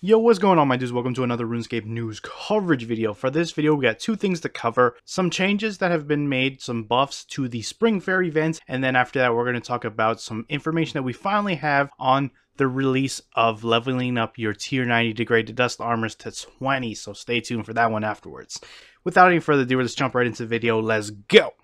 Yo, what's going on, my dudes? Welcome to another RuneScape news coverage video. For this video, we got two things to cover. Some changes that have been made, some buffs to the Spring Fayre events, and then after that, we're going to talk about some information that we finally have on the release of leveling up your tier 90 degraded dust armors to 20, so stay tuned for that one afterwards. Without any further ado, let's jump right into the video. Let's go!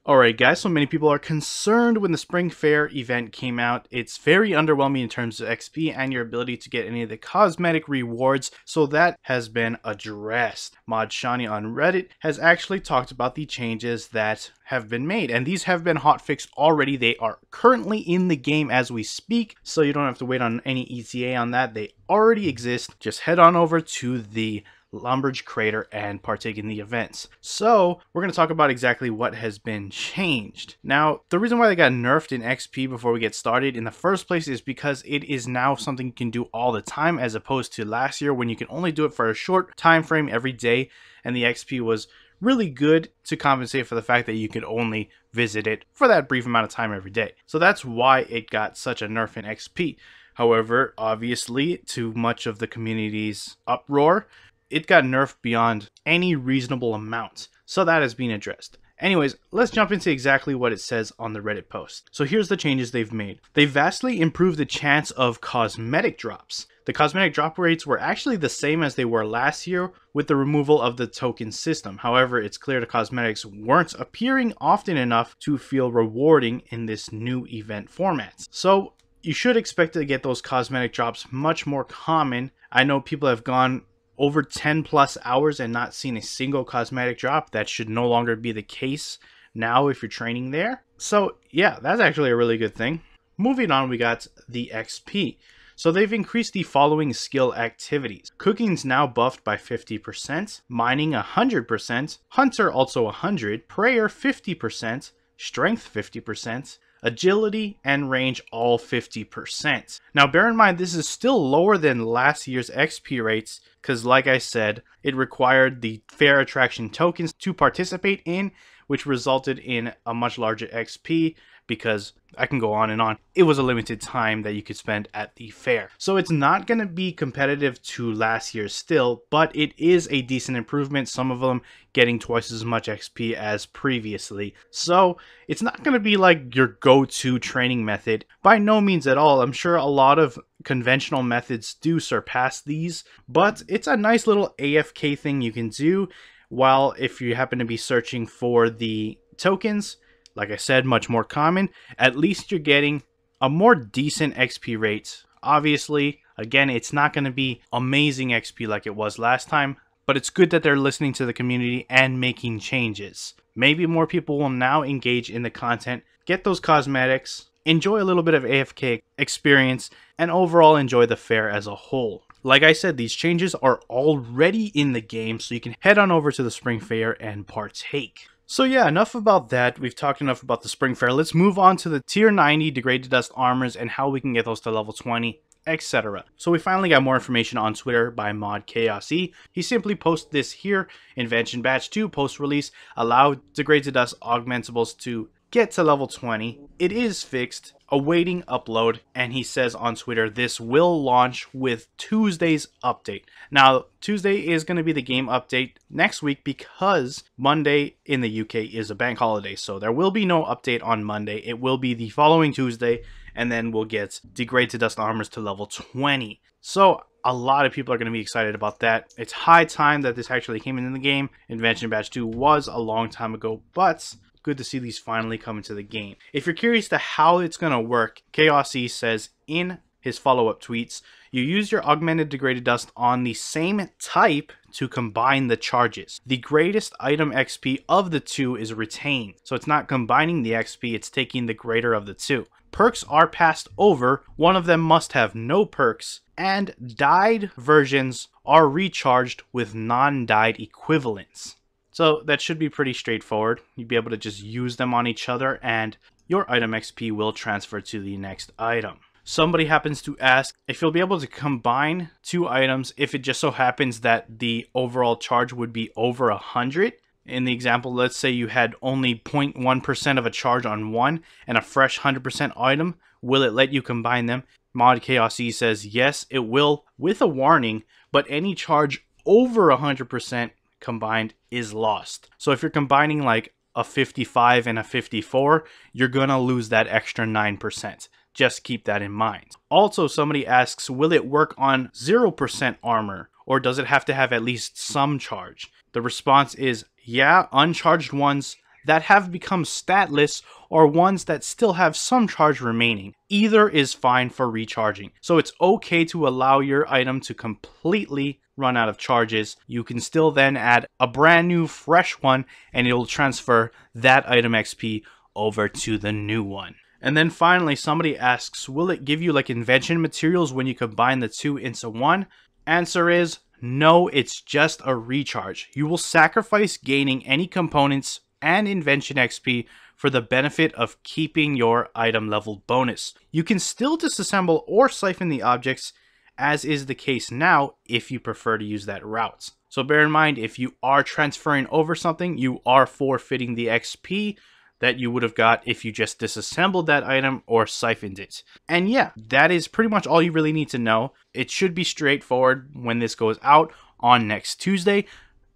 Alright guys, so many people are concerned when the Spring Fayre event came out. It's very underwhelming in terms of XP and your ability to get any of the cosmetic rewards, so that has been addressed. Mod Shani on Reddit has actually talked about the changes that have been made, and these have been hotfixed already. They are currently in the game as we speak, so you don't have to wait on any ETA on that. They already exist. Just head on over to the Lumbridge Crater and partake in the events. So we're going to talk about exactly what has been changed. Now, the reason why they got nerfed in XP before we get started in the first place is because it is now something you can do all the time, as opposed to last year when you can only do it for a short time frame every day, and the XP was really good to compensate for the fact that you could only visit it for that brief amount of time every day. So that's why it got such a nerf in XP. However, obviously, to much of the community's uproar, it got nerfed beyond any reasonable amount, so that has been addressed. Anyways, let's jump into exactly what it says on the Reddit post. So here's the changes they've made. They vastly improved the chance of cosmetic drops. The cosmetic drop rates were actually the same as they were last year with the removal of the token system. However, it's clear the cosmetics weren't appearing often enough to feel rewarding in this new event format. So you should expect to get those cosmetic drops much more common. I know people have gone over 10 plus hours and not seen a single cosmetic drop. That should no longer be the case now if you're training there. So yeah, that's actually a really good thing. Moving on, we got the XP. So they've increased the following skill activities. Cooking's now buffed by 50%, mining 100%, hunter also 100%, prayer 50%, strength 50%, agility and range all 50%. Now bear in mind, this is still lower than last year's XP rates because, like I said, it required the fair attraction tokens to participate in, which resulted in a much larger XP because I can go on and on. It was a limited time that you could spend at the fair. So it's not going to be competitive to last year still, but it is a decent improvement. Some of them getting twice as much XP as previously. So it's not going to be like your go-to training method. By no means at all. I'm sure a lot of conventional methods do surpass these, but it's a nice little AFK thing you can do while if you happen to be searching for the tokens. Like I said, much more common. At least you're getting a more decent XP rate. Obviously, again, it's not going to be amazing XP like it was last time, but it's good that they're listening to the community and making changes. Maybe more people will now engage in the content, get those cosmetics, enjoy a little bit of AFK experience, and overall enjoy the fair as a whole. Like I said, these changes are already in the game, so you can head on over to the Spring Fayre and partake. So yeah, enough about that. We've talked enough about the Spring Fayre. Let's move on to the tier 90 degraded dust armors and how we can get those to level 20, etc. So we finally got more information on Twitter by Mod Chaos E. He simply posted this here. Invention Batch 2 post release allow degraded dust augmentables to get to level 20. It is fixed, awaiting upload, and he says on Twitter this will launch with Tuesday's update. Now, Tuesday is going to be the game update next week because Monday in the UK is a bank holiday, so there will be no update on Monday. It will be the following Tuesday, and then we'll get degraded dust armors to level 20. So a lot of people are going to be excited about that. It's high time that this actually came in the game. Invention Batch 2 was a long time ago, but good to see these finally come into the game. If you're curious to how it's going to work, Chaos E says in his follow-up tweets, you use your augmented degraded dust on the same type to combine the charges. The greatest item XP of the two is retained, so it's not combining the XP, it's taking the greater of the two. Perks are passed over, one of them must have no perks, and dyed versions are recharged with non-dyed equivalents. So that should be pretty straightforward. You'd be able to just use them on each other and your item XP will transfer to the next item. Somebody happens to ask if you'll be able to combine two items if it just so happens that the overall charge would be over 100. In the example, let's say you had only 0.1% of a charge on one and a fresh 100% item. Will it let you combine them? Mod Chaos E says yes, it will, with a warning, but any charge over 100% combined is lost. So if you're combining like a 55 and a 54, you're gonna lose that extra 9%. Just keep that in mind. Also, somebody asks, will it work on 0% armor, or does it have to have at least some charge? The response is, yeah, uncharged ones that have become statless or ones that still have some charge remaining. Either is fine for recharging. So it's okay to allow your item to completely run out of charges. You can still then add a brand new fresh one and it'll transfer that item XP over to the new one. And then finally, somebody asks, will it give you like invention materials when you combine the two into one? Answer is no, it's just a recharge. You will sacrifice gaining any components and invention XP for the benefit of keeping your item level bonus. You can still disassemble or siphon the objects, as is the case now if you prefer to use that route. So bear in mind, if you are transferring over something, you are forfeiting the XP that you would have got if you just disassembled that item or siphoned it. And yeah, that is pretty much all you really need to know. It should be straightforward when this goes out on next Tuesday,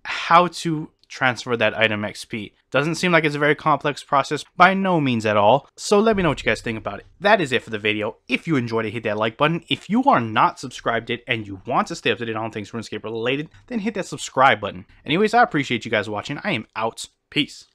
how to transfer that item XP. Doesn't seem like it's a very complex process, by no means at all. So let me know what you guys think about it. That is it for the video. If you enjoyed it, hit that like button. If you are not subscribed yet and you want to stay up to date on things RuneScape related, then hit that subscribe button. Anyways, I appreciate you guys watching. I am out. Peace.